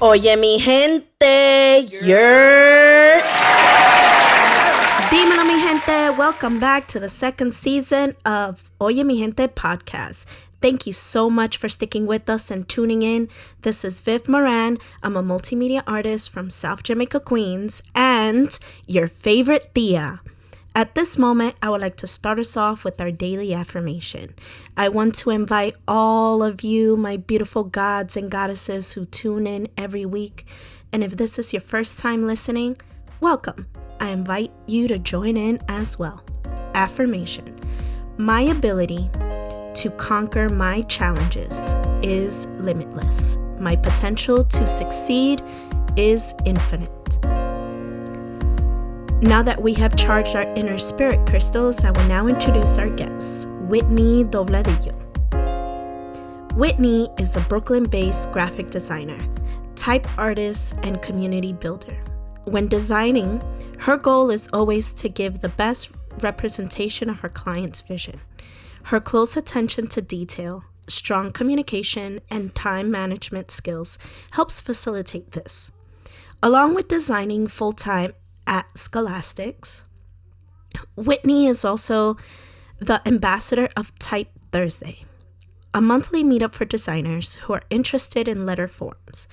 Oye, mi gente, Dímelo, mi gente. Welcome back to the second season of Oye, mi gente podcast. Thank you so much for sticking with us and tuning in. This is Viv Moran. I'm a multimedia artist from South Jamaica, Queens, and your favorite tia. At this moment, I would like to start us off with our daily affirmation. I want to invite all of you, my beautiful gods and goddesses who tune in every week. And if this is your first time listening, welcome. I invite you to join in as well. Affirmation. My ability to conquer my challenges is limitless. My potential to succeed is infinite. Now that we have charged our inner spirit crystals, I will now introduce our guests, Whitney Dobladillo. Whitney is a Brooklyn-based graphic designer, type artist, and community builder. When designing, her goal is always to give the best representation of her client's vision. Her close attention to detail, strong communication, and time management skills helps facilitate this. Along with designing full-time at Scholastic, Whitney is also the Ambassador of TypeThursday, a monthly meetup for designers who are interested in letterforms.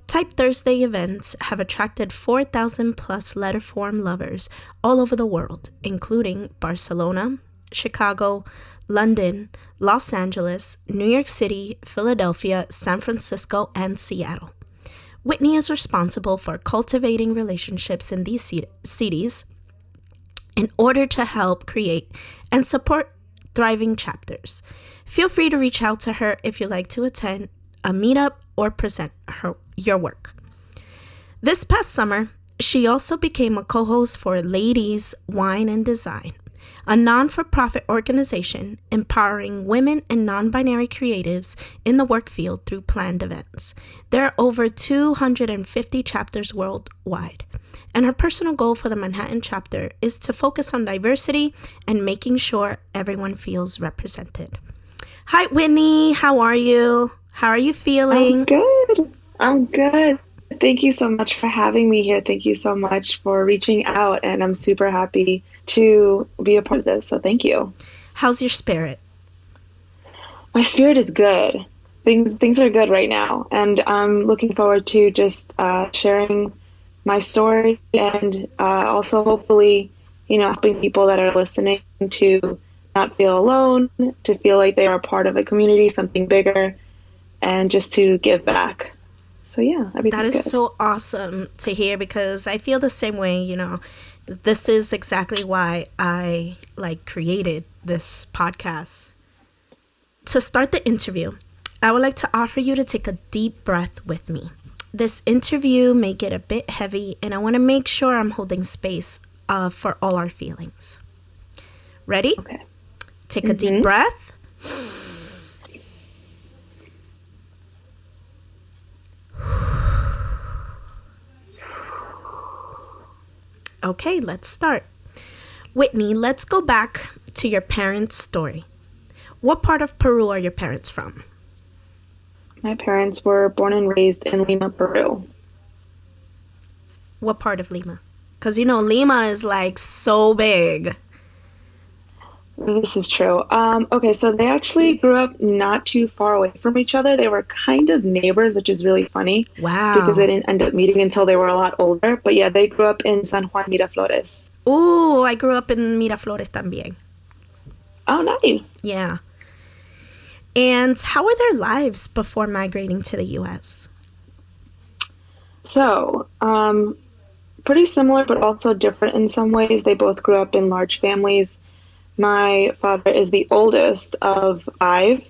TypeThursday events have attracted 4,000 plus letterform lovers all over the world, including Barcelona, Chicago, London, Los Angeles, New York City, Philadelphia, San Francisco, and Seattle. Whitney is responsible for cultivating relationships in these cities in order to help create and support thriving chapters. Feel free to reach out to her if you'd like to attend a meetup or present your work. This past summer, she also became a co-host for Ladies, Wine, and Design, a non-for-profit organization empowering women and non-binary creatives in the work field through planned events. There are over 250 chapters worldwide, and her personal goal for the Manhattan chapter is to focus on diversity and making sure everyone feels represented. Hi, Whitney. How are you? How are you feeling? I'm good. Thank you so much for having me here. Thank you so much for reaching out, and I'm super happy to be a part of this, so thank you. How's your spirit? My spirit is good. Things are good right now, and I'm looking forward to just sharing my story and also hopefully, helping people that are listening to not feel alone, to feel like they are a part of a community, something bigger, and just to give back. So yeah, everything's That is good. so awesome to hear, because I feel the same way. This is exactly why I created this podcast. To start the interview, I would like to offer you to take a deep breath with me. This interview may get a bit heavy, and I want to make sure I'm holding space for all our feelings. Ready? Okay. Take a deep breath. Okay, let's start. Whitney, let's go back to your parents' story. What part of Peru are your parents from? My parents were born and raised in Lima, Peru. What part of Lima? Because Lima is so big. This is true. Okay, so they actually grew up not too far away from each other. They were kind of neighbors, which is really funny. Wow. Because they didn't end up meeting until they were a lot older. But yeah, they grew up in San Juan, Miraflores. Ooh, I grew up in Miraflores también. Oh, nice. Yeah. And how were their lives before migrating to the U.S.? So, pretty similar, but also different in some ways. They both grew up in large families. My father is the oldest of five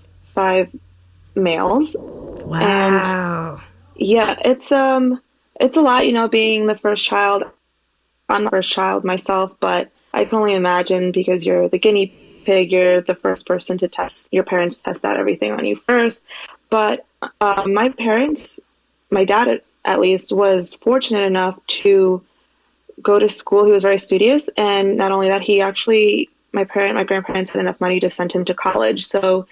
males. Wow. And yeah, it's a lot, being the first child. I'm the first child myself, but I can only imagine, because you're the guinea pig, you're the first person to test. Your parents test out everything on you first. But my parents, my dad at least, was fortunate enough to go to school. He was very studious, and not only that, he actually, my grandparents had enough money to send him to college. So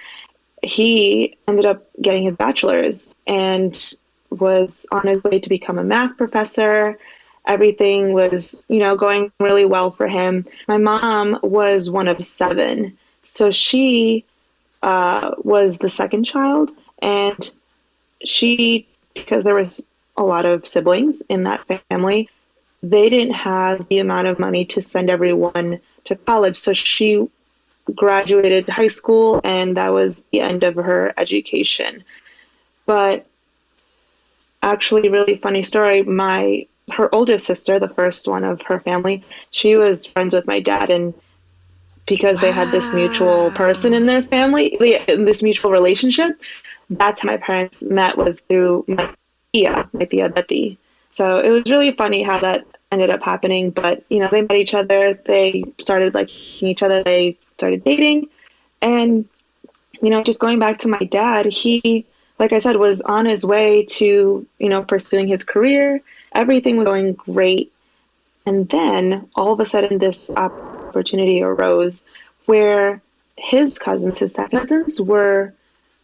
he ended up getting his bachelor's, and was on his way to become a math professor. Everything was, going really well for him. My mom was one of seven. So she was the second child. And she, because there was a lot of siblings in that family, they didn't have the amount of money to send everyone to college. So she graduated high school, and that was the end of her education. But actually, really funny story. Her older sister, the first one of her family, she was friends with my dad, and because they had this mutual person Wow. in their family, this mutual relationship, that's how my parents met, was through my tia Betty. So it was really funny how that ended up happening. But they met each other, they started liking each other, they started dating, and just going back to my dad, he, like I said, was on his way to, pursuing his career. Everything was going great. And then all of a sudden, this opportunity arose where his cousins, his second cousins, were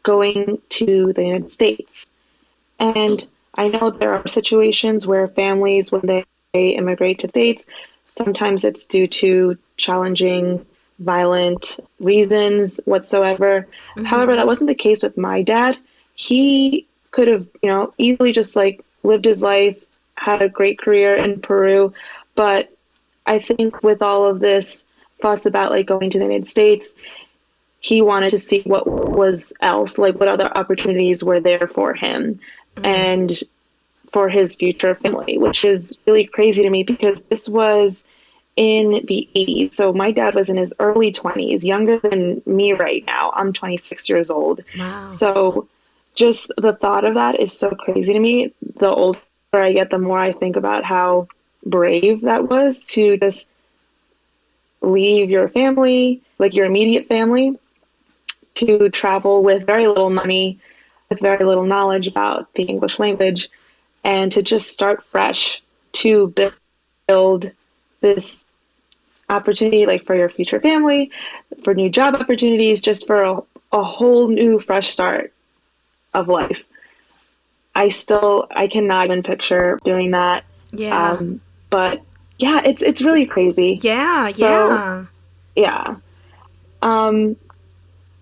going to the United States. And I know there are situations where families, when they immigrate to the States, sometimes it's due to challenging, violent reasons whatsoever. However, that Mm-hmm. wasn't the case with my dad. He could have, easily just lived his life, had a great career in Peru. But I think with all of this fuss about going to the United States, he wanted to see what was else, what other opportunities were there for him and for his future family, which is really crazy to me because this was in the 80s. So my dad was in his early 20s, younger than me right now. I'm 26 years old. Wow. So just the thought of that is so crazy to me. The older I get, the more I think about how brave that was to just leave your family, your immediate family, to travel with very little money, with very little knowledge about the English language, and to just start fresh, to build this opportunity for your future family, for new job opportunities, just for a whole new fresh start of life. I cannot even picture doing that. Yeah. But yeah, it's really crazy. Yeah, So yeah. yeah. Um,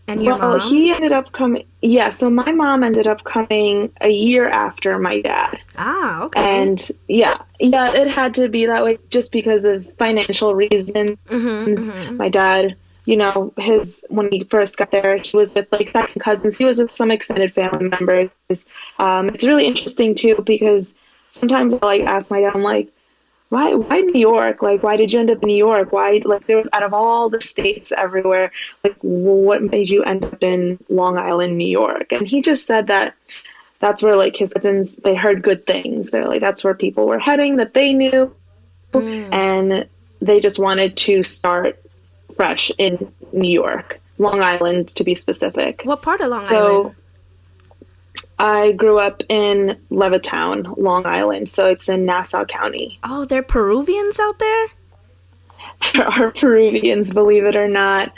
And your well, mom? he ended up coming. Yeah, so my mom ended up coming a year after my dad. Ah, okay. And yeah, it had to be that way just because of financial reasons. Mm-hmm, mm-hmm. My dad, his when he first got there, he was with second cousins. He was with some extended family members. It's really interesting too because sometimes I ask my dad, I'm like, why New York? Why did you end up in New York? Why there was out of all the states everywhere, what made you end up in Long Island, New York? And he just said that that's where his cousins, they heard good things. They're that's where people were heading that they knew, Mm. and they just wanted to start fresh in New York, Long Island to be specific. What part of Long So Island? I grew up in Levittown, Long Island, so it's in Nassau County. Oh, they're Peruvians out there? There are Peruvians, believe it or not.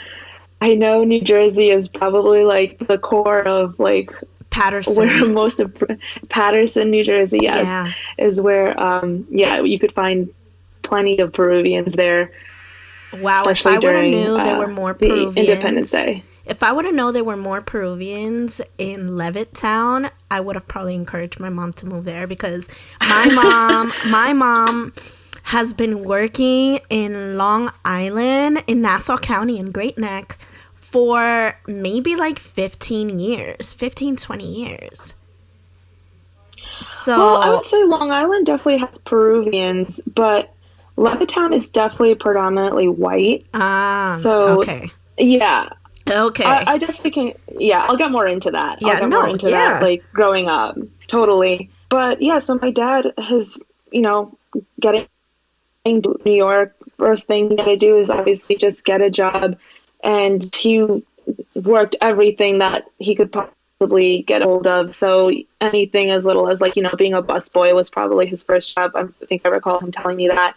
I know New Jersey is probably the core of where Patterson. most of Patterson, New Jersey, yes, Yeah. is where yeah, you could find plenty of Peruvians there, Wow, if especially I would have during knew there were more the Independence Peruvians, Day. if I would have known there were more Peruvians in Levittown, I would have probably encouraged my mom to move there because my mom has been working in Long Island, in Nassau County, in Great Neck for maybe 15 years, 15, 20 years. Well, I would So, say Long Island definitely has Peruvians, but Levittown is definitely predominantly white. So okay. yeah, Okay. I definitely can. Yeah, I'll get more into that. I'll Yeah, get more no, into that, yeah. growing up, totally. But yeah, so my dad has, getting to New York. First thing he had to do is obviously just get a job, and he worked everything that he could possibly get a hold of. So anything as little as being a busboy was probably his first job. I think I recall him telling me that.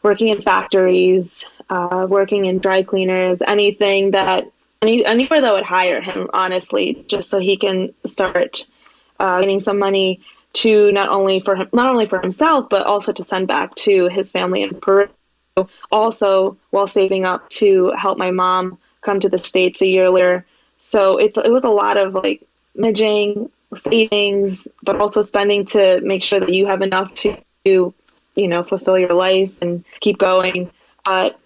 Working in factories, working in dry cleaners, anything that anywhere that would hire him, honestly, just so he can start getting some money to not only for himself, but also to send back to his family in Peru. Also, while saving up to help my mom come to the States a year later. So it was a lot of like managing savings, but also spending to make sure that you have enough to, fulfill your life and keep going. But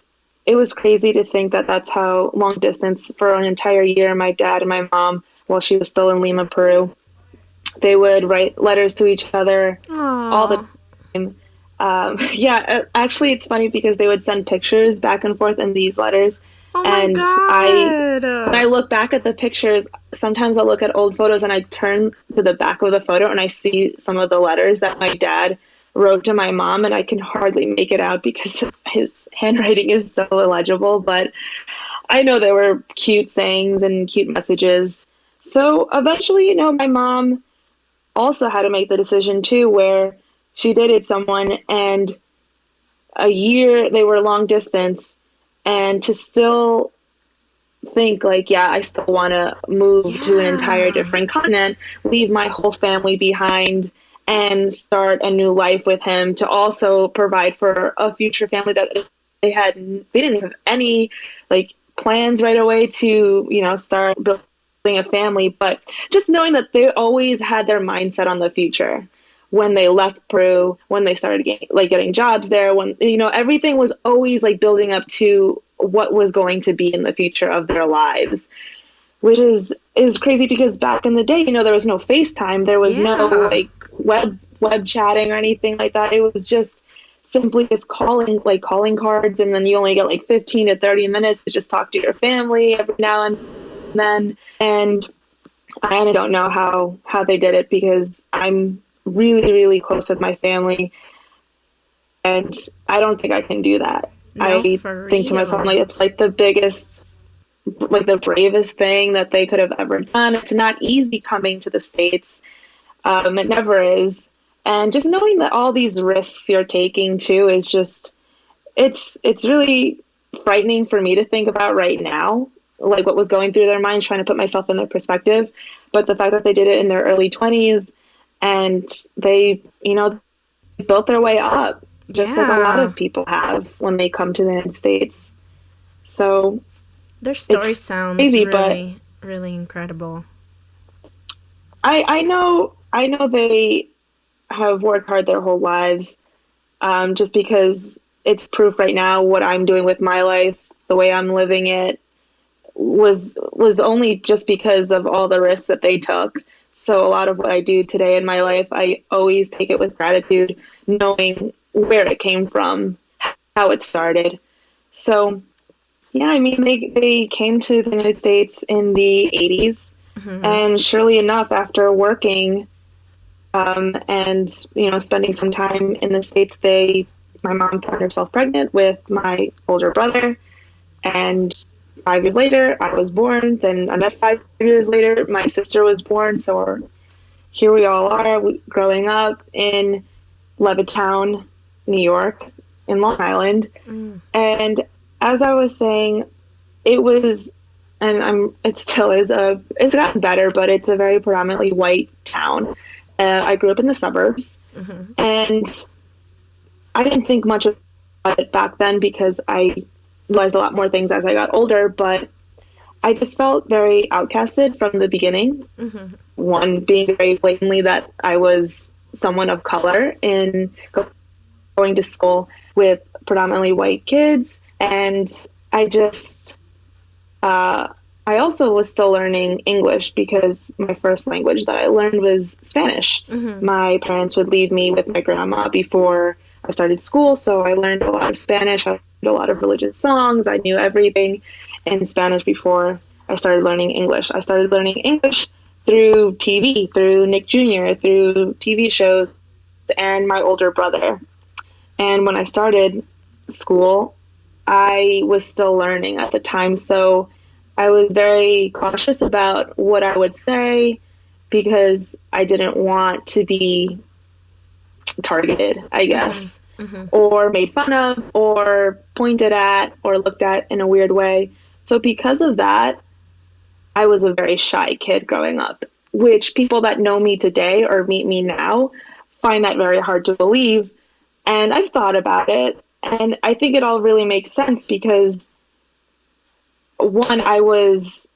it was crazy to think that that's how long distance for an entire year, my dad and my mom, while she was still in Lima, Peru, they would write letters to each other all the Aw. time. Yeah, actually, it's funny because they would send pictures back and forth in these letters. Oh my And when I God. look back at the pictures, sometimes I'll look at old photos and I turn to the back of the photo and I see some of the letters that my dad wrote to my mom, and I can hardly make it out because his handwriting is so illegible. But I know there were cute sayings and cute messages. So eventually, my mom also had to make the decision too, where she dated someone and a year they were long distance, and to still think like, yeah, I still want to move to an entire Yeah. different continent, leave my whole family behind, and start a new life with him to also provide for a future family that they didn't have any like plans right away to, start building a family, but just knowing that they always had their mindset on the future when they left Peru, when they started getting jobs there, when everything was always like building up to what was going to be in the future of their lives, which is crazy because back in the day, there was no FaceTime, there was no Yeah. like web chatting or anything like that. It was just simply just calling cards, and then you only get like 15 to 30 minutes to just talk to your family every now and then. And I don't know how they did it because I'm really, really close with my family, and I don't think I can do that. No, I for think to myself, real. like, it's like the biggest, like the bravest thing that they could have ever done. It's not easy coming to the States. It never is. And just knowing that all these risks you're taking too is just, it's really frightening for me to think about right now, like what was going through their minds, trying to put myself in their perspective. But the fact that they did it in their early 20s, and they, built their way up, just like a lot Yeah. of people have when they come to the United States. So Their story it's sounds crazy, but really, really incredible. I know they have worked hard their whole lives, just because it's proof right now what I'm doing with my life, the way I'm living it, was only just because of all the risks that they took. So a lot of what I do today in my life, I always take it with gratitude, knowing where it came from, how it started. So yeah, I mean they came to the United States in the 80s, Hmm. and surely enough, after working and spending some time in the States, my mom found herself pregnant with my older brother, and 5 years later, I was born. Then another 5 years later, my sister was born. So here we all are, growing up in Levittown, New York, in Long Island. Mm. And as I was saying, it was, and it still is it's gotten better, but it's a very predominantly white town. I grew up in the suburbs, Hmm. and I didn't think much about it back then because I realized a lot more things as I got older. But I just felt very outcasted from the beginning. Hmm. One, being very blatantly that I was someone of color in going to school with predominantly white kids. And I just, uh, I also was still learning English because my first language that I learned was Spanish. Hmm. My parents would leave me with my grandma before I started school, so I learned a lot of Spanish. I learned a lot of religious songs. I knew everything in Spanish before I started learning English. I started learning English through TV, through Nick Jr., through TV shows, and my older brother. And when I started school, I was still learning at the time. So I was very cautious about what I would say because I didn't want to be targeted, I Hmm. guess, Hmm. or made fun of, or pointed at, or looked at in a weird way. So because of that, I was a very shy kid growing up. which people that know me today or meet me now find that very hard to believe. And I've thought about it, and I think it all really makes sense because, one, I was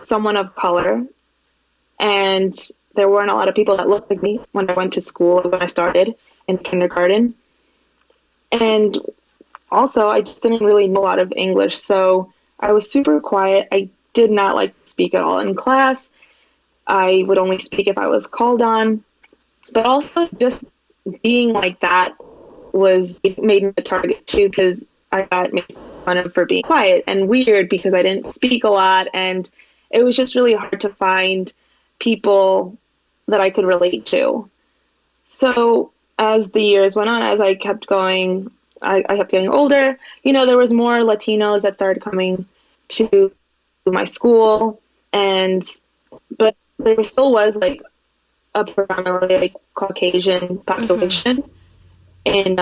someone of color, and there weren't a lot of people that looked like me when I went to school, when I started in kindergarten. And also, I just didn't really know a lot of English, so I was super quiet. I did not like to speak at all in class. I would only speak if I was called on. But also, just being like that it made me a target too, because I got made fun of for being quiet and weird because I didn't speak a lot, and it was just really hard to find people that I could relate to. So as the years went on, as I kept going, I kept getting older. There was more Latinos that started coming to my school, but there still was like a predominantly like Caucasian population in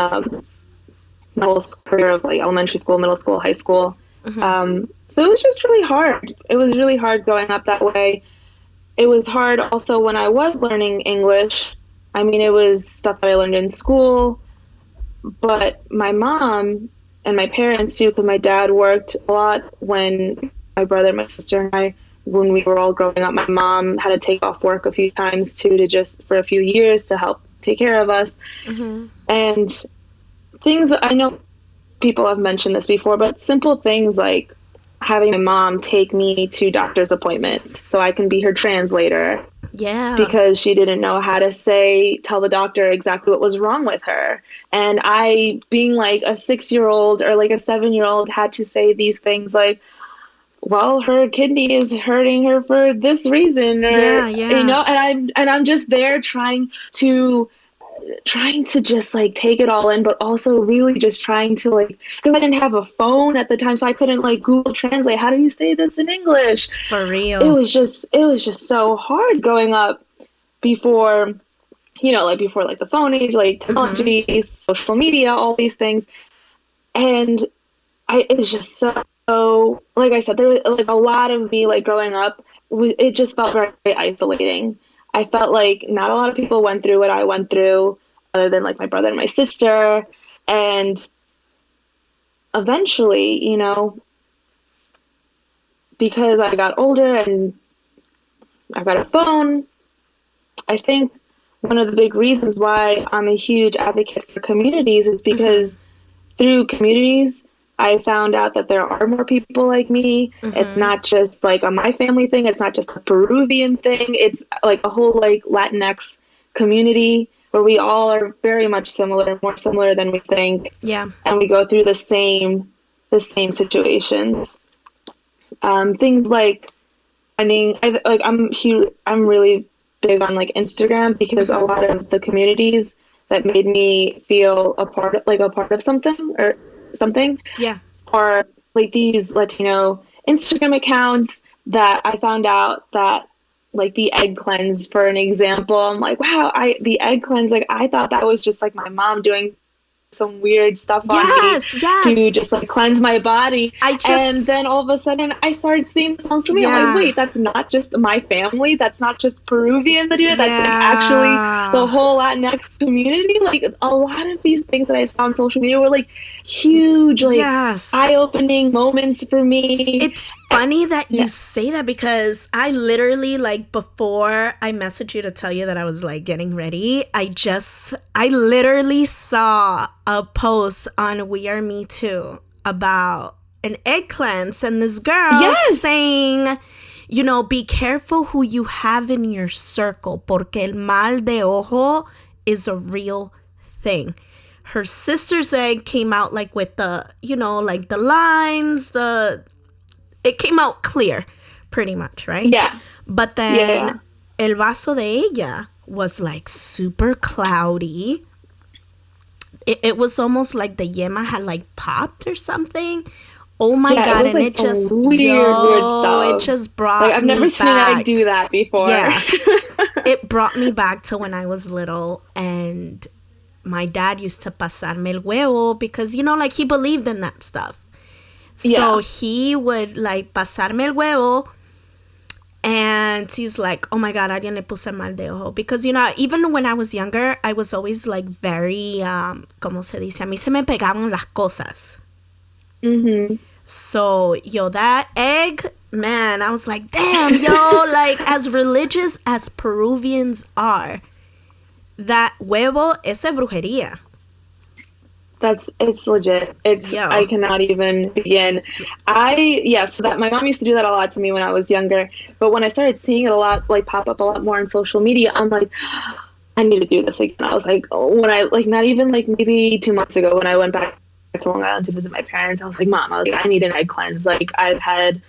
middle school, of like elementary school, middle school, high school. So it was just really hard. It was really hard growing up that way. It was hard also when I was learning English. I mean, it was stuff that I learned in school, but my mom and my parents too, because my dad worked a lot when my brother, my sister, and I, when we were all growing up, my mom had to take off work a few times too, to just for a few years to help take care of us. And things, I know people have mentioned this before, but simple things like having my mom take me to doctor's appointments so I can be her translator. Yeah. Because she didn't know how to tell the doctor exactly what was wrong with her. And I, being like a 6-year-old or like a 7-year-old, had to say these things like, well, her kidney is hurting her for this reason, or and I'm just there trying to just like take it all in, but also really just trying to like, because I didn't have a phone at the time, so I couldn't like Google Translate. How do you say this in English? For real. It was just so hard growing up before, before like the phone age, like technology, social media, all these things. And it was just so, like I said, there was like a lot of me like growing up, it just felt very, very isolating. I felt like not a lot of people went through what I went through, other than like my brother and my sister. And eventually, because I got older and I got a phone, I think one of the big reasons why I'm a huge advocate for communities is because through communities, I found out that there are more people like me. It's not just like a my family thing. It's not just a Peruvian thing. It's like a whole like Latinx community where we all are very much similar, more similar than we think. Yeah. And we go through the same situations. Things like finding, I'm really big on like Instagram, because a lot of the communities that made me feel a part of something or something are like these Latino Instagram accounts that I found out that, like the egg cleanse, for an example. I'm like, wow, the egg cleanse, like I thought that was just like my mom doing some weird stuff on me to just like cleanse my body. And then all of a sudden I started seeing this on social media. I'm like, wait, that's not just my family. That's not just Peruvian that do it. That's like actually the whole Latinx community. Like a lot of these things that I saw on social media were like huge, like eye-opening moments for me. It's funny that you say that, because I literally, like, before I messaged you to tell you that I was like getting ready, I literally saw a post on We Are Me Too about an egg cleanse, and this girl saying, be careful who you have in your circle, porque el mal de ojo is a real thing. Her sister's egg came out like with the, like the lines, it came out clear pretty much, right? Yeah. But then el vaso de ella was like super cloudy. It was almost like the yema had like popped or something. Oh my God. It was, And like, it just weird stuff. It just brought like I've me never seen back. I do that before. Yeah. It brought me back to when I was little, and my dad used to pasarme el huevo because, like he believed in that stuff. So he would like pasarme el huevo, and And he's like, oh my God, alguien le puse mal de ojo. Because, you know, even when I was younger, I was always like very, ¿cómo se dice? A mí se me pegaban las cosas. Mm-hmm. So, yo, that egg, man, I was like, damn, yo, like, as religious as Peruvians are, that huevo, esa es brujería. It's legit. I cannot even begin. So that my mom used to do that a lot to me when I was younger. But when I started seeing it a lot, like pop up a lot more on social media, I'm like, I need to do this again. I was like, when I, like, not even like maybe 2 months ago when I went back to Long Island to visit my parents, I was like, Mom, I need an egg cleanse. Like, I've had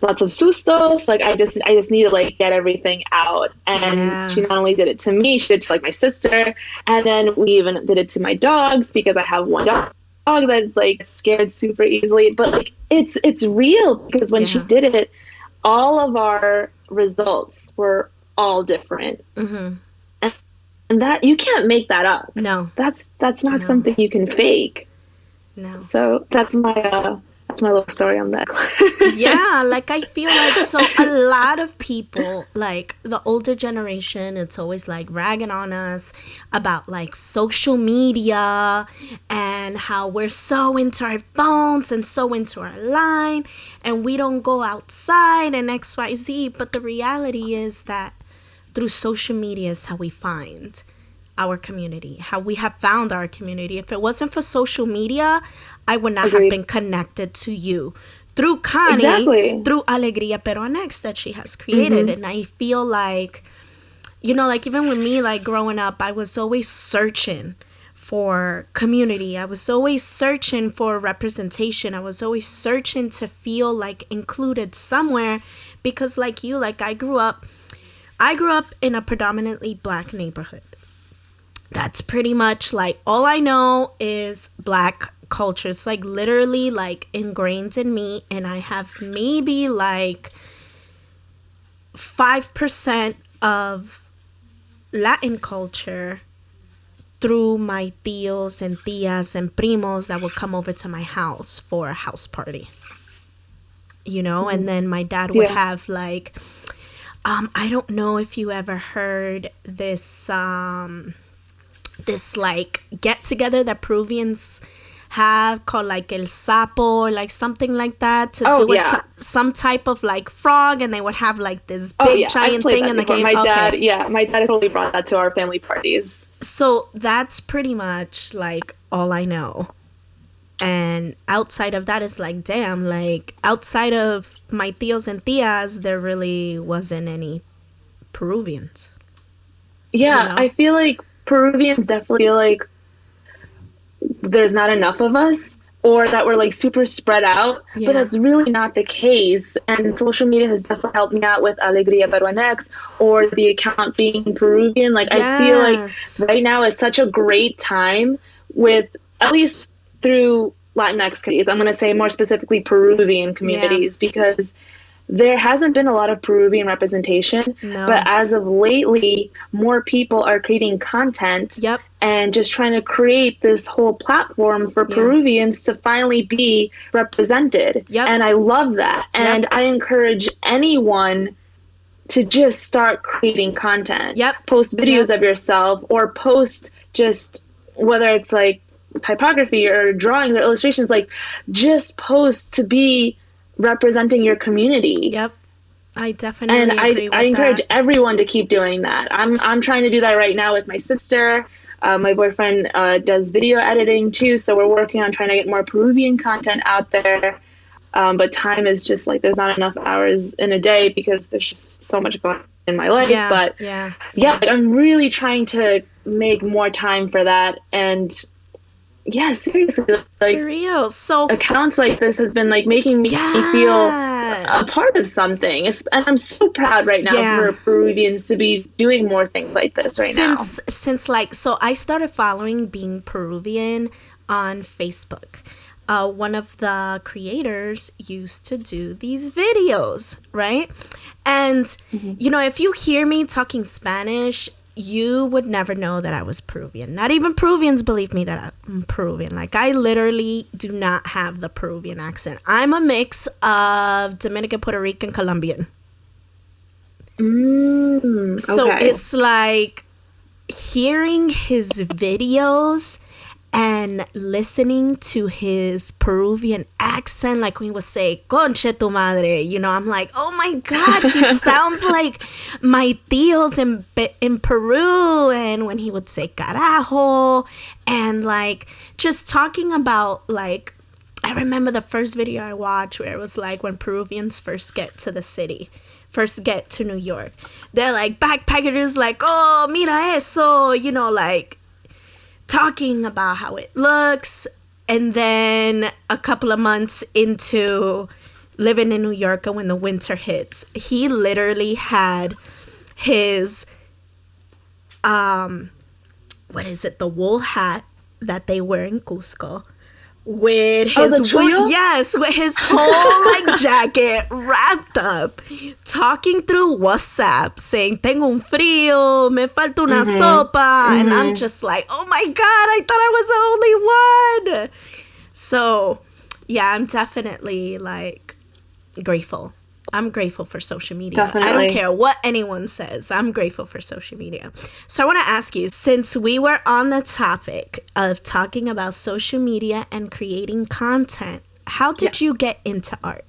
lots of sustos. Like, I just need to like get everything out. And she not only did it to me, she did it to like my sister, and then we even did it to my dogs, because I have one dog that's like scared super easily. But like, it's real, because when she did it, all of our results were all different. Mm-hmm. And that, you can't make that up. No, that's not something you can fake. No. So that's my little story on that. Yeah, like, I feel like, so a lot of people, like the older generation, it's always like ragging on us about like social media and how we're so into our phones and so into our line and we don't go outside and XYZ. But the reality is that through social media is how we find our community, how we have found our community. If it wasn't for social media, I would not have been connected to you through Connie, through Alegría Peruanex that she has created. And I feel like, you know, like, even with me, like, growing up, I was always searching for community. I was always searching for representation. I was always searching to feel like included somewhere, because like you, like, I grew up in a predominantly Black neighborhood. That's pretty much like all I know is Black culture. It's like literally like ingrained in me, and I have maybe like 5% of Latin culture through my tios and tias and primos that would come over to my house for a house party, you know. And then my dad would have like, I don't know if you ever heard this this like get together that Peruvians have called like El Sapo, or like something like that, to do with some type of like frog, and they would have like this big giant thing in the game. My dad totally brought that to our family parties. So that's pretty much like all I know. And outside of that is like, damn, like outside of my tios and tias, there really wasn't any Peruvians. Yeah, you know? I feel like Peruvians definitely feel like there's not enough of us, or that we're like super spread out, but that's really not the case. And social media has definitely helped me out with Alegría Peruanex, or the account being Peruvian. Like, I feel like right now is such a great time, with at least through Latinx communities, I'm going to say more specifically Peruvian communities, because there hasn't been a lot of Peruvian representation, but as of lately, more people are creating content and just trying to create this whole platform for Peruvians to finally be represented. And I love that. And I encourage anyone to just start creating content. Post videos of yourself, or post just, whether it's like typography or drawing or illustrations, like just post to be representing your community. I definitely agree with I encourage everyone to keep doing that. I'm trying to do that right now with my sister. My boyfriend does video editing too, so we're working on trying to get more Peruvian content out there. But time is just like, there's not enough hours in a day, because there's just so much going on in my life. But like, I'm really trying to make more time for that. And seriously, like, for real. So accounts like this has been like making me feel a part of something, and I'm so proud right now for Peruvians to be doing more things like this now. Since like, so I started following Being Peruvian on Facebook. One of the creators used to do these videos, right? And you know, if you hear me talking Spanish, you would never know that I was Peruvian. Not even Peruvians believe me that I'm Peruvian. Like, I literally do not have the Peruvian accent. I'm a mix of Dominican, Puerto Rican, Colombian. So Okay. it's like hearing his videos and listening to his Peruvian accent, like when he would say "conche tu madre," I'm like, oh my god, he sounds like my tios in Peru. And when he would say "carajo," and like just talking about like, I remember the first video I watched where it was like when Peruvians first get to the city, first get to New York. They're like backpackers, like, oh, mira eso, like talking about how it looks. And then a couple of months into living in New York, and when the winter hits, he literally had his what is it, the wool hat that they wear in Cusco, with his the chuyo? yes, with his whole like jacket wrapped up, talking through WhatsApp, saying "tengo un frío, me falta una sopa," and I'm just like, oh my god, I thought I was the only one. So yeah, I'm definitely like grateful. I'm grateful for social media. Definitely. I don't care what anyone says. I'm grateful for social media. So I want to ask you, since we were on the topic of talking about social media and creating content, how did you get into art?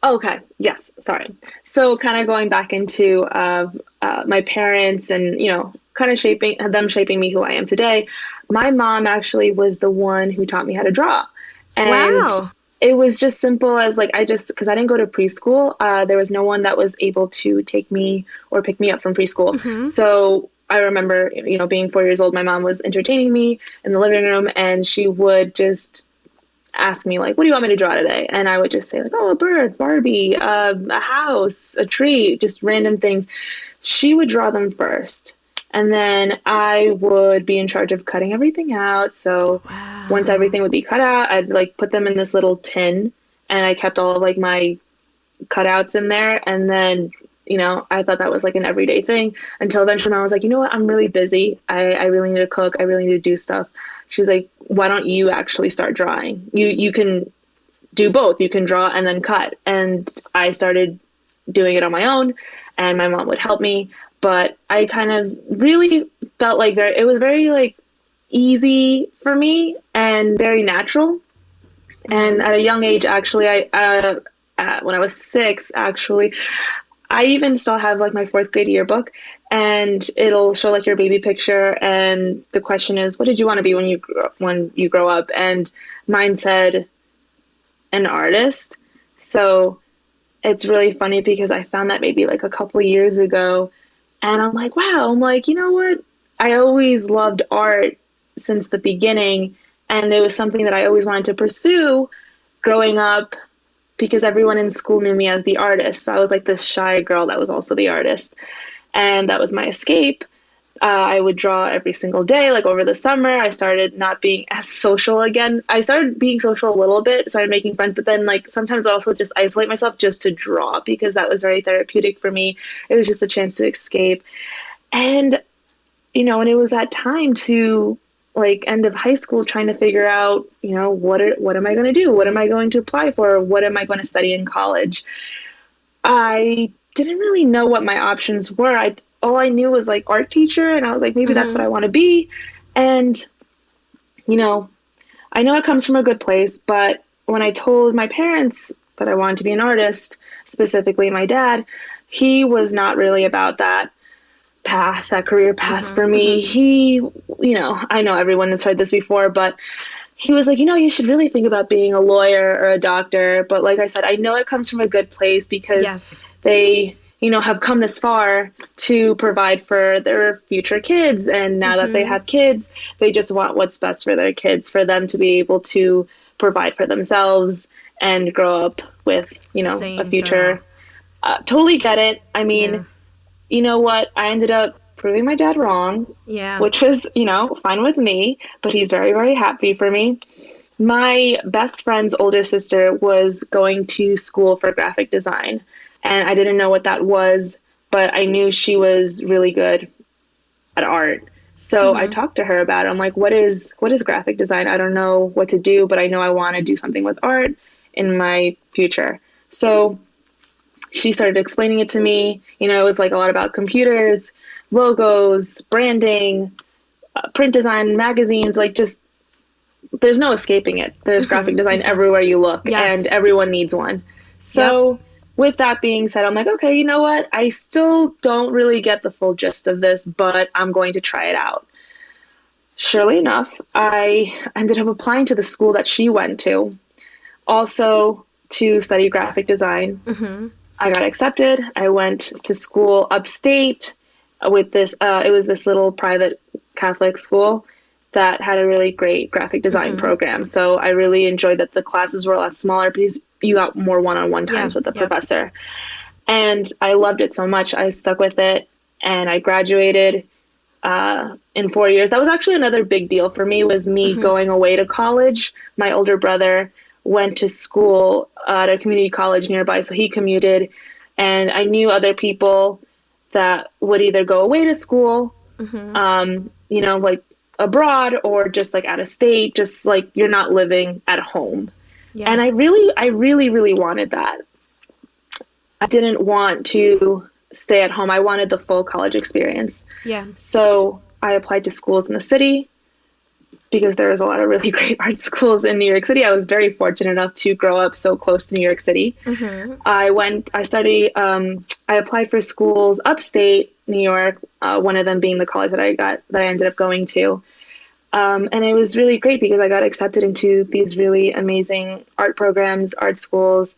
Okay. Yes. Sorry. So kind of going back into my parents and, kind of shaping me who I am today. My mom actually was the one who taught me how to draw. And Wow. it was just simple as like, because I didn't go to preschool, there was no one that was able to take me or pick me up from preschool. So I remember, being 4 years old, my mom was entertaining me in the living room, and she would just ask me like, what do you want me to draw today? And I would just say like, oh, a bird, Barbie, a house, a tree, just random things. She would draw them first, and then I would be in charge of cutting everything out. So once everything would be cut out, I'd like put them in this little tin, and I kept all of like my cutouts in there. And then, I thought that was like an everyday thing until eventually I was like, you know what? I'm really busy. I really need to cook. I really need to do stuff. She's like, why don't you actually start drawing? You can do both. You can draw and then cut. And I started doing it on my own, and my mom would help me. But I kind of really felt like it was very like easy for me and very natural. And at a young age, actually, when I was 6, actually, I even still have like my 4th grade yearbook, and it'll show like your baby picture, and the question is, what did you want to be when you grow up? And mine said an artist. So it's really funny because I found that maybe like a couple years ago, and I'm like, wow, I'm like, you know what? I always loved art since the beginning, and it was something that I always wanted to pursue growing up because everyone in school knew me as the artist. So I was like this shy girl that was also the artist, and that was my escape. I would draw every single day. Like over the summer, I started not being as social again. I started being social a little bit, started making friends, but then like sometimes I also just isolate myself just to draw because that was very therapeutic for me. It was just a chance to escape. And, and it was that time to like end of high school trying to figure out, what am I going to do? What am I going to apply for? What am I going to study in college? I didn't really know what my options were. All I knew was like art teacher, and I was like, maybe that's what I want to be. And, I know it comes from a good place, but when I told my parents that I wanted to be an artist, specifically my dad, he was not really about that path, that career path for me. He, I know everyone has heard this before, but he was like, you should really think about being a lawyer or a doctor. But like I said, I know it comes from a good place because they, have come this far to provide for their future kids. And now that they have kids, they just want what's best for their kids, for them to be able to provide for themselves and grow up with, a future. Totally get it. I mean, you know what? I ended up proving my dad wrong, which was, fine with me, but he's very, very happy for me. My best friend's older sister was going to school for graphic design, and I didn't know what that was, but I knew she was really good at art. So I talked to her about it. I'm like, what is graphic design? I don't know what to do, but I know I want to do something with art in my future. So she started explaining it to me. You know, it was like a lot about computers, logos, branding, print design, magazines, like just there's no escaping it. There's graphic design everywhere you look, and Yes. everyone needs one. Yep. So, with that being said, I'm like, okay, you know what? I still don't really get the full gist of this, but I'm going to try it out. Surely enough, I ended up applying to the school that she went to, also to study graphic design. I got accepted. I went to school upstate with this, it was this little private Catholic school that had a really great graphic design program. So I really enjoyed that the classes were a lot smaller because you got more one on one Yeah. times with the Yep. professor. And I loved it so much. I stuck with it and I graduated in 4 years. That was actually another big deal for me, was me going away to college. My older brother went to school at a community college nearby, so he commuted, and I knew other people that would either go away to school, you know, like abroad, or just like out of state, just like you're not living at home. Yeah. And I really wanted that. I didn't want to stay at home. I wanted the full college experience. Yeah. So I applied to schools in the city because there's a lot of really great art schools in New York City. I was very fortunate enough to grow up so close to New York City. I applied for schools upstate New York, one of them being the college that I ended up going to. And it was really great because I got accepted into these really amazing art programs, art schools.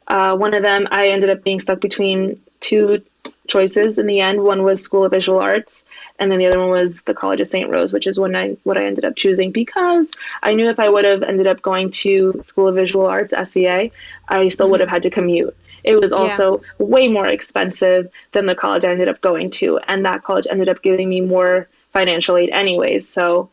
One of them, I ended up being stuck between two choices in the end. One was School of Visual Arts, and then the other one was the College of St. Rose, which is what I ended up choosing because I knew if I would have ended up going to School of Visual Arts, SEA, I still would have had to commute. It was Yeah. also way more expensive than the college I ended up going to, and that college ended up giving me more financial aid anyways. So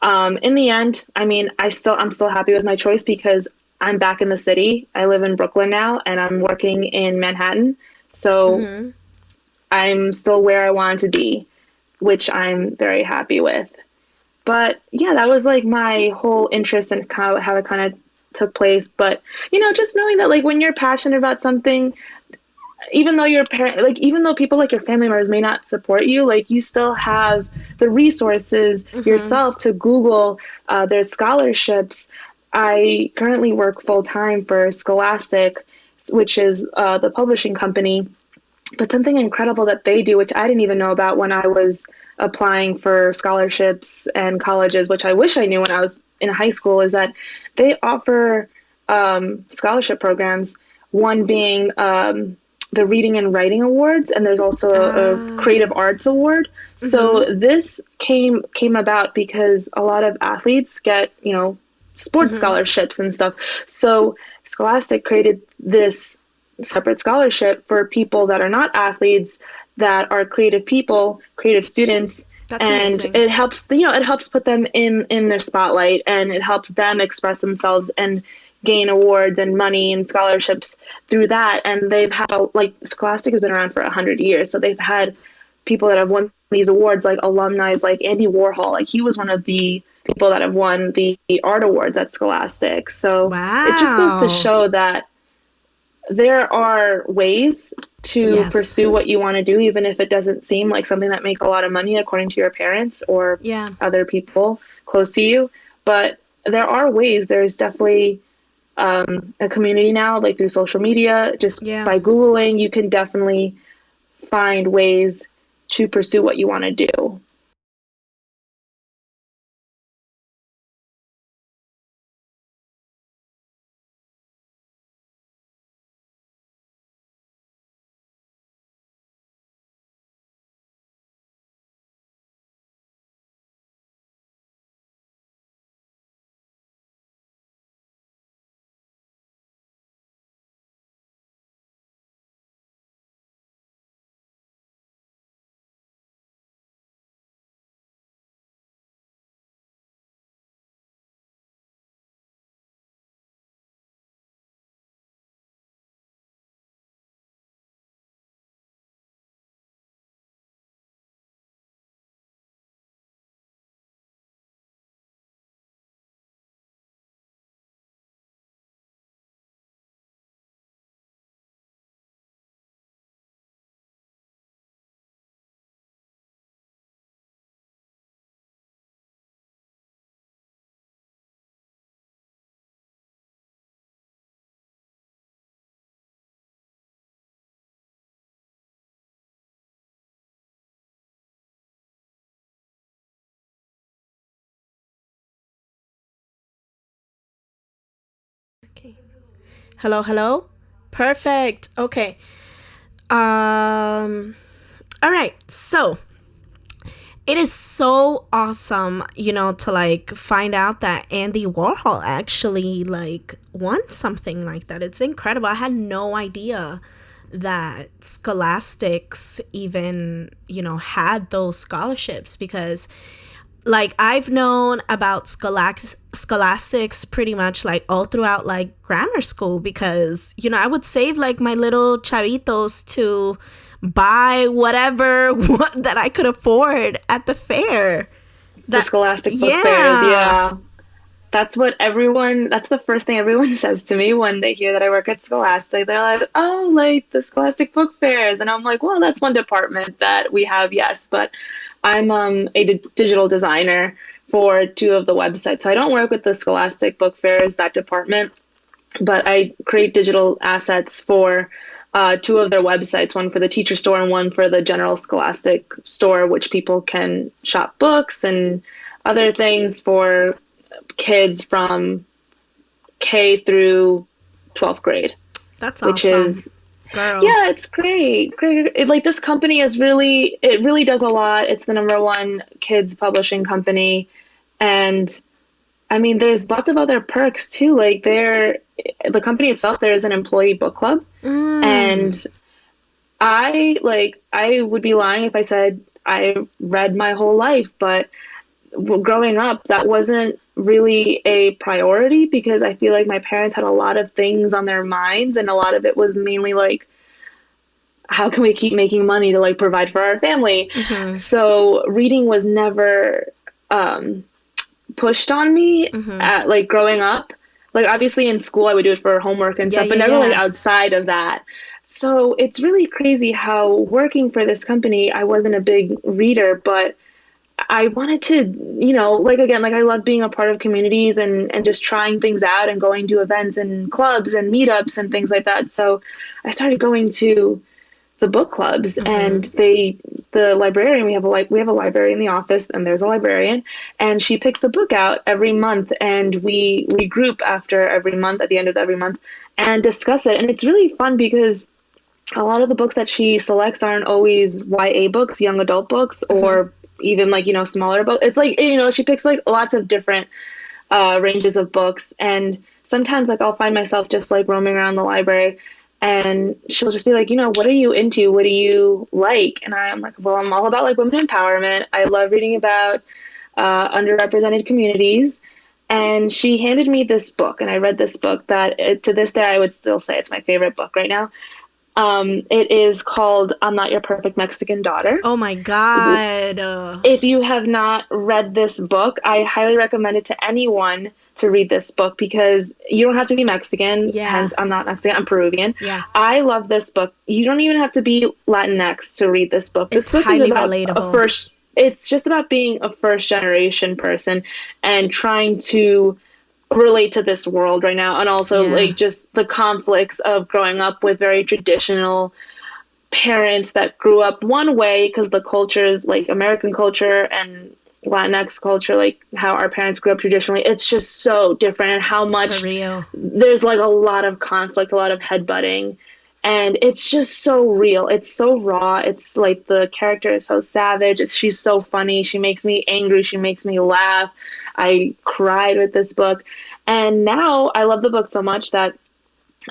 in the end, I mean, I'm still happy with my choice because I'm back in the city. I live in Brooklyn now, and I'm working in Manhattan. So I'm still where I wanted to be, which I'm very happy with. But yeah, that was like my whole interest in how it kind of took place. But you know, just knowing that like when you're passionate about something, even though your parent, like even though people like your family members may not support you, like you still have the resources yourself to Google. There's scholarships. I currently work full time for Scholastic, which is the publishing company. But something incredible that they do, which I didn't even know about when I was applying for scholarships and colleges, which I wish I knew when I was in high school, is that they offer scholarship programs. One being the Reading and Writing Awards, and there's also a Creative Arts Award. So this came about because a lot of athletes get, you know, sports scholarships and stuff. So Scholastic created this separate scholarship for people that are not athletes, that are creative people, creative students. That's And amazing. it helps, you know, it helps put them in their spotlight, and it helps them express themselves and gain awards and money and scholarships through that. And they've had, like, Scholastic has been around for 100 years, so they've had people that have won these awards, like alumni, like Andy Warhol. Like, he was one of the people that have won the art awards at Scholastic. So it just goes to Wow. show that there are ways to Yes. pursue what you want to do, even if it doesn't seem like something that makes a lot of money according to your parents or Yeah. other people close to you. But there are ways. There's definitely a community now, like through social media. Just Yeah. by Googling, you can definitely find ways to pursue what you want to do. Hello, hello. Perfect. Okay. All right. So it is so awesome, to like find out that Andy Warhol actually like won something like that. It's incredible. I had no idea that Scholastics even, had those scholarships, because like I've known about scholastics pretty much like all throughout like grammar school, because I would save like my little chavitos to buy whatever that I could afford at the fair. The Scholastic book fairs, yeah. That's the first thing everyone says to me when they hear that I work at Scholastic. They're like, oh, like the Scholastic book fairs. And I'm like, well, that's one department that we have, yes. But I'm a digital designer for two of the websites. So I don't work with the Scholastic book fairs, that department, but I create digital assets for two of their websites, one for the teacher store and one for the general Scholastic store, which people can shop books and other things for kids from K through 12th grade. That's awesome. Which is, girl. Yeah, it's great. Like this company it really does a lot. It's the #1 kids publishing company. And I mean, there's lots of other perks too. Like the company itself, there is an employee book club. And I would be lying if I said I read my whole life, but growing up, that wasn't really a priority because I feel like my parents had a lot of things on their minds, and a lot of it was mainly like, how can we keep making money to like provide for our family? Mm-hmm. So reading was never pushed on me at like growing up. Like obviously in school I would do it for homework and stuff, but never like outside of that. So it's really crazy how working for this company, I wasn't a big reader, but I wanted to, like, again, like I love being a part of communities and just trying things out and going to events and clubs and meetups and things like that. So I started going to the book clubs and the librarian, we have a library in the office, and there's a librarian, and she picks a book out every month, and we group after every month, at the end of every month, and discuss it. And it's really fun because a lot of the books that she selects aren't always YA books, young adult books, or even like, smaller books. It's like, she picks like lots of different ranges of books. And sometimes like I'll find myself just like roaming around the library, and she'll just be like, what are you into? What do you like? And I'm like, well, I'm all about like women empowerment. I love reading about underrepresented communities. And she handed me this book, and I read this book that to this day I would still say it's my favorite book right now. It is called I'm Not Your Perfect Mexican Daughter. Oh my God. If you have not read this book, I highly recommend it to anyone to read this book, because you don't have to be Mexican. Yeah. Hence, I'm not Mexican. I'm Peruvian. Yeah. I love this book. You don't even have to be Latinx to read this book. This book highly is about relatable. It's just about being a first generation person and trying to relate to this world right now, and also like just the conflicts of growing up with very traditional parents that grew up one way because the cultures, like American culture and Latinx culture, like how our parents grew up traditionally, it's just so different, and how much there's like a lot of conflict, a lot of headbutting, and it's just so real. It's so raw. It's like the character is so savage. She's so funny. She makes me angry. She makes me laugh. I cried with this book. And now I love the book so much that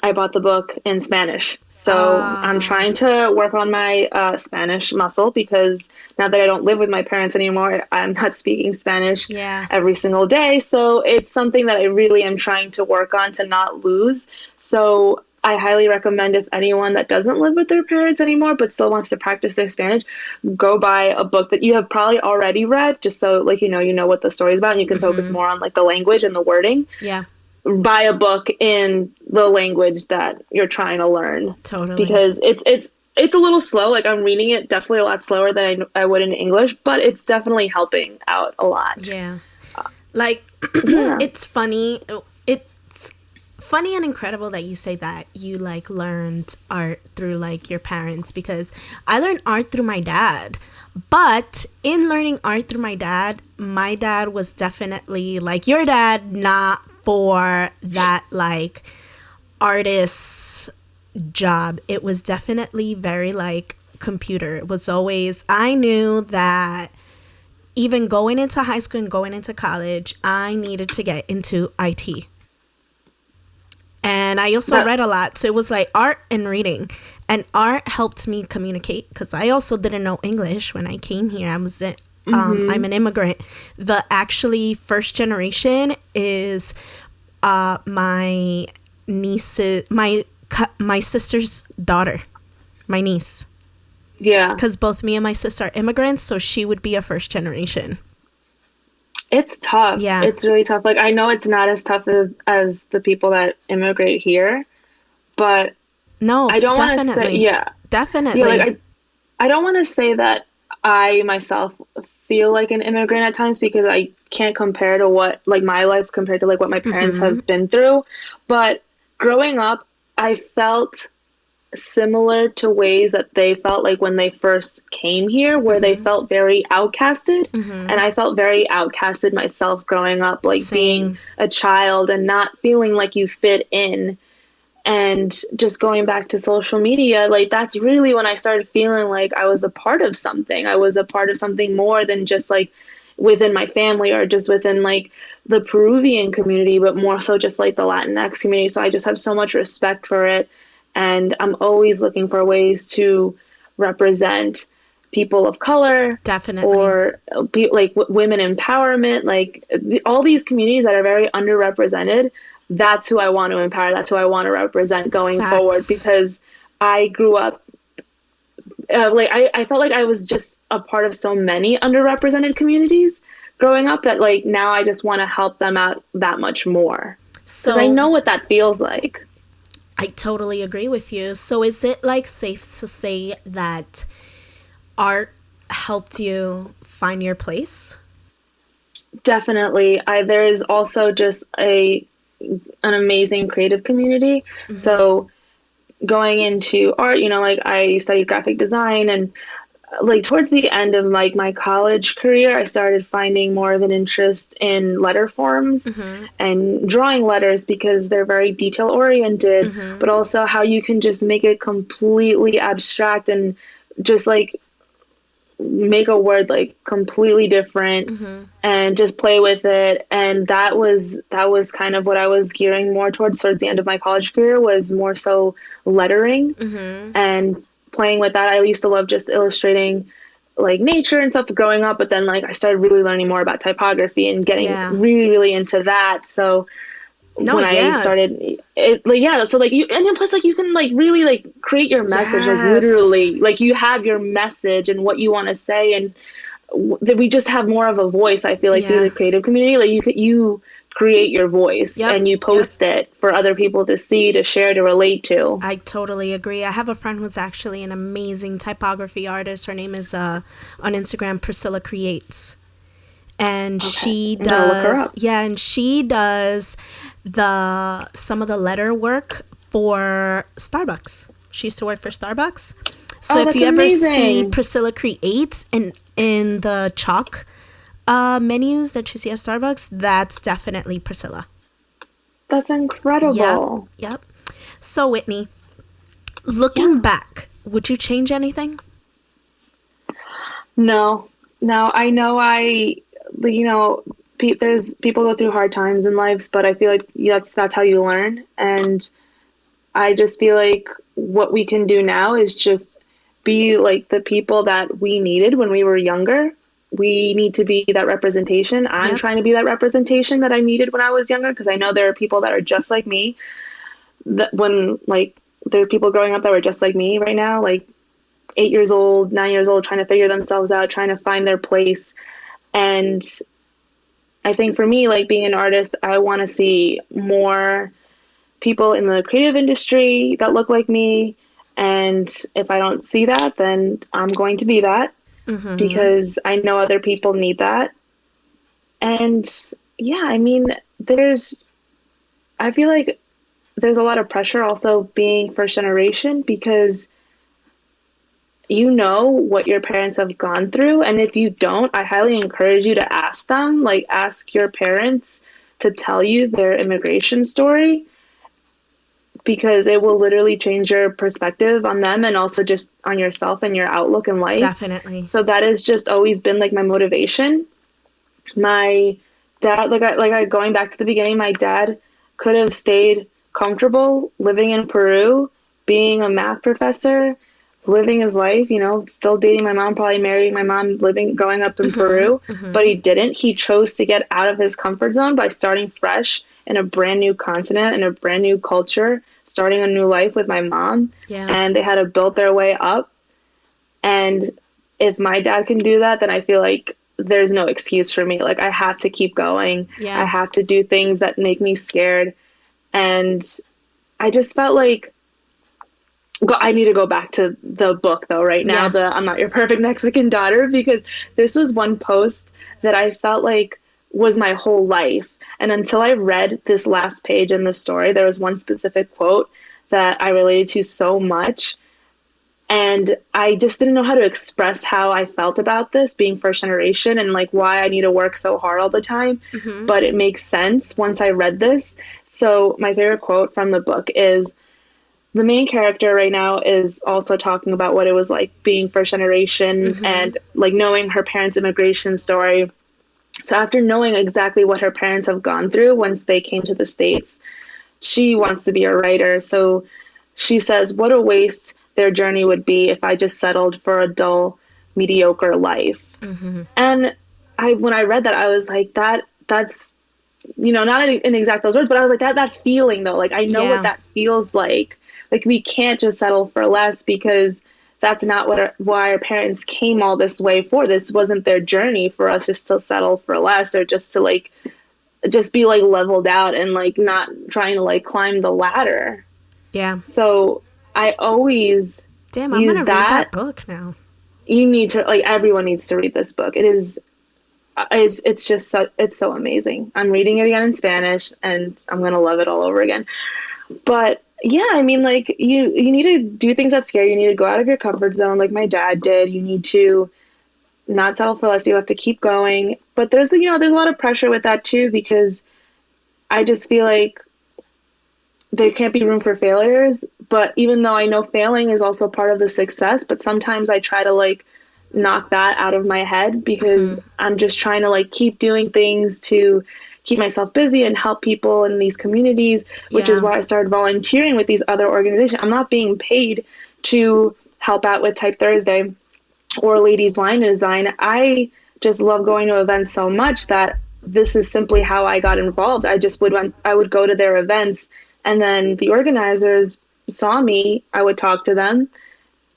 I bought the book in Spanish. So I'm trying to work on my Spanish muscle, because now that I don't live with my parents anymore, I'm not speaking Spanish every single day. So it's something that I really am trying to work on to not lose. So I highly recommend, if anyone that doesn't live with their parents anymore but still wants to practice their Spanish, go buy a book that you have probably already read, just so like you know what the story is about, and you can focus more on like the language and the wording. Yeah. Buy a book in the language that you're trying to learn. Totally. Because it's a little slow. Like I'm reading it definitely a lot slower than I would in English, but it's definitely helping out a lot. Yeah. It's funny. It's funny and incredible that you say that you like learned art through like your parents, because I learned art through my dad. But in learning art through my dad was definitely like your dad, not for that like artist job. It was definitely very like computer. It was always, I knew that even going into high school and going into college, I needed to get into IT. And I also That read a lot. So it was like art and reading. And art helped me communicate because I also didn't know English when I came here. I'm an immigrant. The actually first generation is my niece, my sister's daughter, my niece. yeah. Because both me and my sister are immigrants, so she would be a first generation. It's tough. Yeah. It's really tough. Like, I know it's not as tough as the people that immigrate here, but No, I don't want to say, definitely. yeah. Definitely. Yeah, like, I don't want to say that I myself feel like an immigrant at times because I can't compare to what, like, my life compared to, like, what my parents have been through. But growing up, I felt similar to ways that they felt like when they first came here, where they felt very outcasted. And I felt very outcasted myself growing up, like being Same. a child and not feeling like you fit in. And just going back to social media, like that's really when I started feeling like I was a part of something. I was a part of something more than just like within my family or just within like the Peruvian community, but more so just like the Latinx community. So I just have so much respect for it. And I'm always looking for ways to represent people of color Definitely. or women empowerment, like all these communities that are very underrepresented. That's who I want to empower. That's who I want to represent going forward, Facts. because I grew up I felt like I was just a part of so many underrepresented communities growing up that like now I just want to help them out that much more because I So know what that feels like. I totally agree with you. So is it like safe to say that art helped you find your place? Definitely. There is also just an amazing creative community. So going into art, like I studied graphic design, and like towards the end of like my college career, I started finding more of an interest in letter forms and drawing letters because they're very detail oriented, but also how you can just make it completely abstract and just like make a word like completely different and just play with it. And that was kind of what I was gearing more towards the end of my college career, was more so lettering and playing with that. I used to love just illustrating like nature and stuff growing up, but then like I started really learning more about typography and getting Yeah. really really into that. So No, when I yeah. started it, like, yeah, so like you, and then plus like you can like really like create your message, like Yes. literally like you have your message and what you want to say, and that we just have more of a voice. I feel like through Yeah. the creative community, like you create your voice Yep. and you Yep. post it for other people to see, to share, to relate to. I totally agree. I have a friend who's actually an amazing typography artist. Her name is on Instagram Priscilla Creates. And Okay, she I'm gonna look her does, up. yeah, and she does some of the letter work for Starbucks. She used to work for Starbucks. So Oh, if that's you ever see amazing. Priscilla Creates in the chalk menus that you see at Starbucks, that's definitely Priscilla. That's Yep, incredible. yep. So Whitney, looking Yeah. back, would you change anything? No, no, I know there's people go through hard times in lives, but I feel like that's how you learn. And I just feel like what we can do now is just be like the people that we needed when we were younger. We need to be that representation. I'm Yep. trying to be that representation that I needed when I was younger, because I know there are people that are just like me, that when like there are people growing up that were just like me right now, like 8 years old, 9 years old, trying to figure themselves out, trying to find their place. And I think for me, like being an artist, I want to see more people in the creative industry that look like me. And if I don't see that, then I'm going to be that, because I know other people need that. And yeah, I mean, I feel like there's a lot of pressure also being first generation, because you know what your parents have gone through. And if you don't, I highly encourage you to ask them, like ask your parents to tell you their immigration story, because it will literally change your perspective on them and also just on yourself and your outlook in life. Definitely. So that has just always been like my motivation. My dad, going back to the beginning, my dad could have stayed comfortable living in Peru, being a math professor, living his life, you know, still dating my mom, probably marrying my mom, growing up in Peru, but he didn't. He chose to get out of his comfort zone by starting fresh in a brand new continent, in a brand new culture, starting a new life with my mom. Yeah. And they had to build their way up. And if my dad can do that, then I feel like there's no excuse for me. Like, I have to keep going. Yeah. I have to do things that make me scared. And I just felt like I need to go back to the book though right now, the I'm Not Your Perfect Mexican Daughter, because this was one post that I felt like was my whole life. And until I read this last page in the story, there was one specific quote that I related to so much. And I just didn't know how to express how I felt about this being first generation and like why I need to work so hard all the time. But it makes sense once I read this. So my favorite quote from the book is, the main character right now is also talking about what it was like being first generation and like knowing her parents' immigration story. So after knowing exactly what her parents have gone through once they came to the States, she wants to be a writer. So she says, what a waste their journey would be if I just settled for a dull, mediocre life. And when I read that, I was like, that's, you know, not in exact those words, but I was like, that feeling though, like, I know what that feels like. Like, we can't just settle for less, because that's not why our parents came all this way for. This wasn't their journey for us just to settle for less, or just to just be like leveled out and like not trying to like climb the ladder. Yeah. So I always I'm gonna read that book now. You need to, like, everyone needs to read this book. It's just it's so amazing. I'm reading it again in Spanish, and I'm gonna love it all over again. But yeah, I mean, like, you need to do things that scare you. You need to go out of your comfort zone, like my dad did. You need to not settle for less. You have to keep going. But there's a lot of pressure with that too, because I just feel like there can't be room for failures. But even though I know failing is also part of the success, but sometimes I try to like knock that out of my head, because I'm just trying to like keep doing things to keep myself busy and help people in these communities, which is why I started volunteering with these other organizations. I'm not being paid to help out with TypeThursday or Ladies Wine Design. I just love going to events so much that this is simply how I got involved. I would go to their events, and then the organizers saw me. I would talk to them.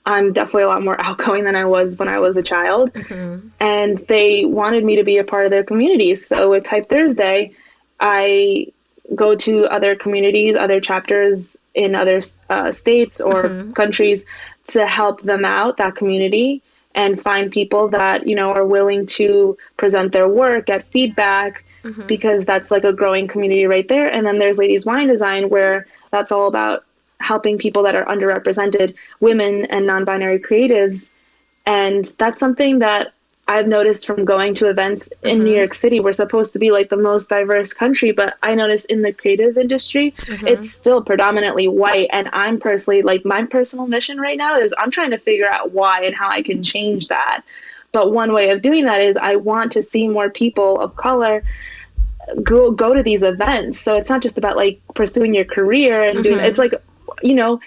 I'm definitely a lot more outgoing than I was when I was a child. And they wanted me to be a part of their communities. So with TypeThursday, I go to other communities, other chapters in other states or countries to help them out, that community, and find people that, you know, are willing to present their work, get feedback, because that's like a growing community right there. And then there's Ladies Wine Design, where that's all about helping people that are underrepresented, women and non-binary creatives. And that's something that I've noticed from going to events in New York City. We're supposed to be like the most diverse country, but I noticed in the creative industry, it's still predominantly white. And I'm personally, like, my personal mission right now is I'm trying to figure out why and how I can change that. But one way of doing that is I want to see more people of color go to these events. So it's not just about like pursuing your career and doing, it's like, you know,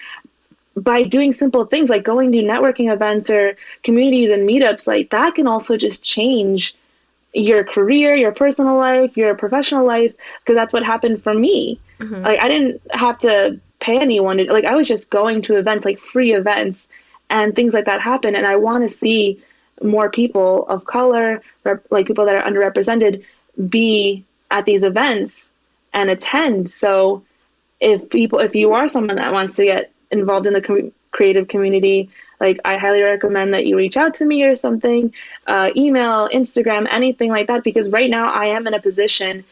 by doing simple things like going to networking events or communities and meetups, like that can also just change your career, your personal life, your professional life, because that's what happened for me. Like, I didn't have to pay anyone to, like, I was just going to events, like free events, and things like that happen. And I want to see more people of color, like people that are underrepresented, be at these events and attend. So if you are someone that wants to get involved in the creative community, like, I highly recommend that you reach out to me or something, email, Instagram, anything like that, because right now I am in a position,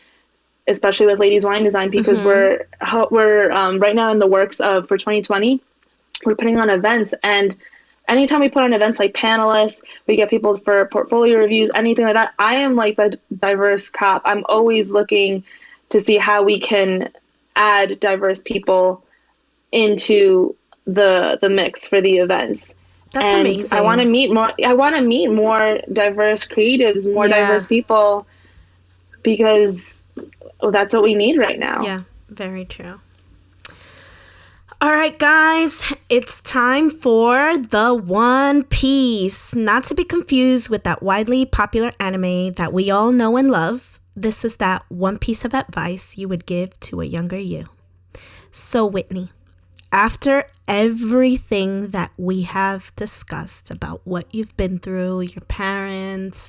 especially with Ladies Wine Design, because we're right now in the works of, for 2020, we're putting on events. And anytime we put on events like panelists, we get people for portfolio reviews, anything like that, I am like the diverse cop. I'm always looking to see how we can add diverse people into the mix for the events. That's And amazing. I want to meet more diverse creatives, more Yeah. diverse people, because that's what we need right now. Yeah, very true. All right, guys, it's time for the One Piece. Not to be confused with that widely popular anime that we all know and love. This is that one piece of advice you would give to a younger you. So, Whitney, after everything that we have discussed about what you've been through, your parents,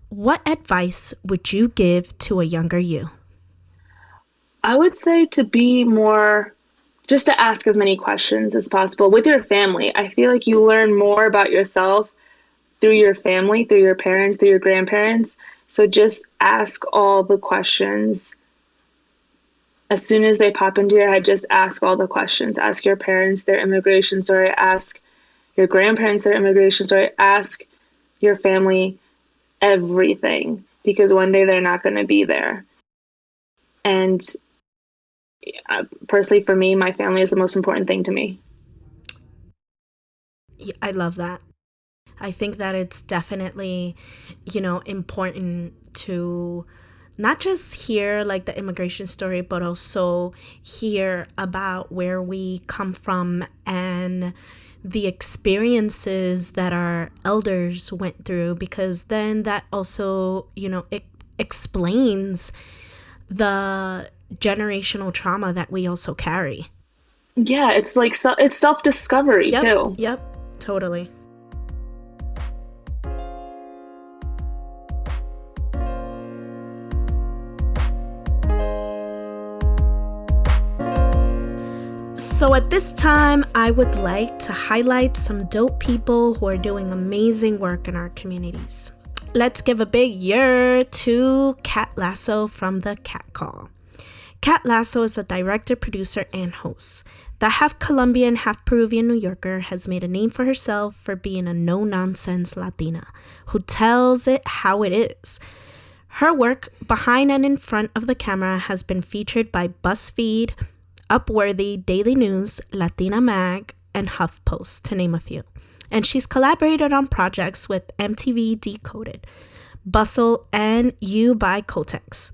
what advice would you give to a younger you? I would say to be more, just to ask as many questions as possible with your family. I feel like you learn more about yourself through your family, through your parents, through your grandparents. So just ask all the questions. As soon as they pop into your head, just ask all the questions. Ask your parents their immigration story. Ask your grandparents their immigration story. Ask your family everything, because one day they're not going to be there. And personally, for me, my family is the most important thing to me. I love that. I think that it's definitely, important to not just hear like the immigration story, but also hear about where we come from and the experiences that our elders went through, because then that also, it explains the generational trauma that we also carry. Yeah, it's like it's self-discovery too. Yep, totally. So at this time, I would like to highlight some dope people who are doing amazing work in our communities. Let's give a big year to Cat Lasso from the Cat Call. Cat Lasso is a director, producer, and host. The half Colombian, half Peruvian New Yorker has made a name for herself for being a no-nonsense Latina who tells it how it is. Her work behind and in front of the camera has been featured by BuzzFeed, Upworthy, Daily News, Latina Mag, and HuffPost, to name a few. And she's collaborated on projects with MTV Decoded, Bustle, and You by Kotex.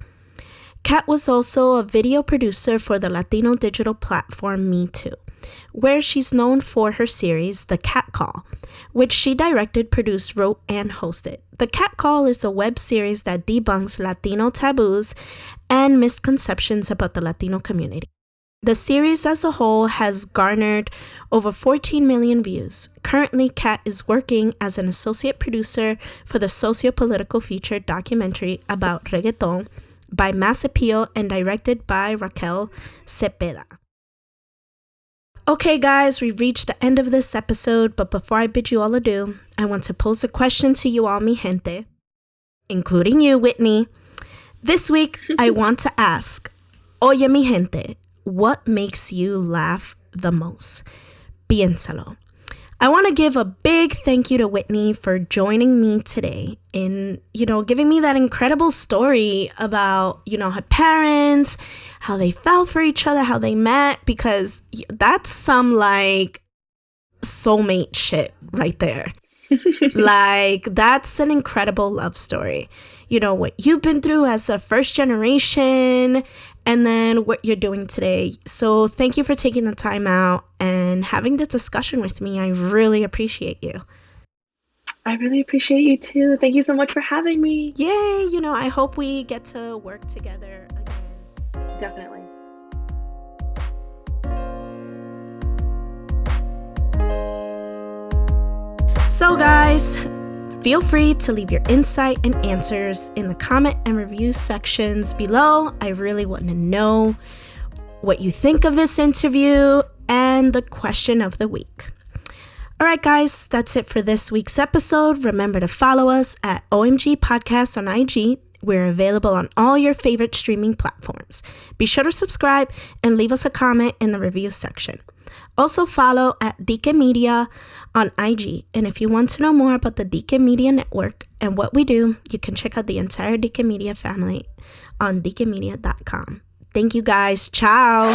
Kat was also a video producer for the Latino digital platform Me Too, where she's known for her series The Cat Call, which she directed, produced, wrote, and hosted. The Cat Call is a web series that debunks Latino taboos and misconceptions about the Latino community. The series as a whole has garnered over 14 million views. Currently, Kat is working as an associate producer for the socio-political feature documentary about reggaeton by Mass Appeal and directed by Raquel Cepeda. Okay, guys, we've reached the end of this episode, but before I bid you all adieu, I want to pose a question to you all, mi gente, including you, Whitney. This week, I want to ask, oye, mi gente, what makes you laugh the most? Piénsalo. I want to give a big thank you to Whitney for joining me today in, giving me that incredible story about, her parents, how they fell for each other, how they met, because that's some like soulmate shit right there. Like, that's an incredible love story. What you've been through as a first generation and then what you're doing today. So thank you for taking the time out and having this discussion with me. I really appreciate you. I really appreciate you too. Thank you so much for having me. Yay, I hope we get to work together again. Definitely. So guys, feel free to leave your insight and answers in the comment and review sections below. I really want to know what you think of this interview and the question of the week. All right, guys, that's it for this week's episode. Remember to follow us at OMG Podcast on IG. We're available on all your favorite streaming platforms. Be sure to subscribe and leave us a comment in the review section. Also follow at DK Media on IG. And if you want to know more about the DK Media Network and what we do, you can check out the entire DK Media family on dkmedia.com. Thank you guys. Ciao.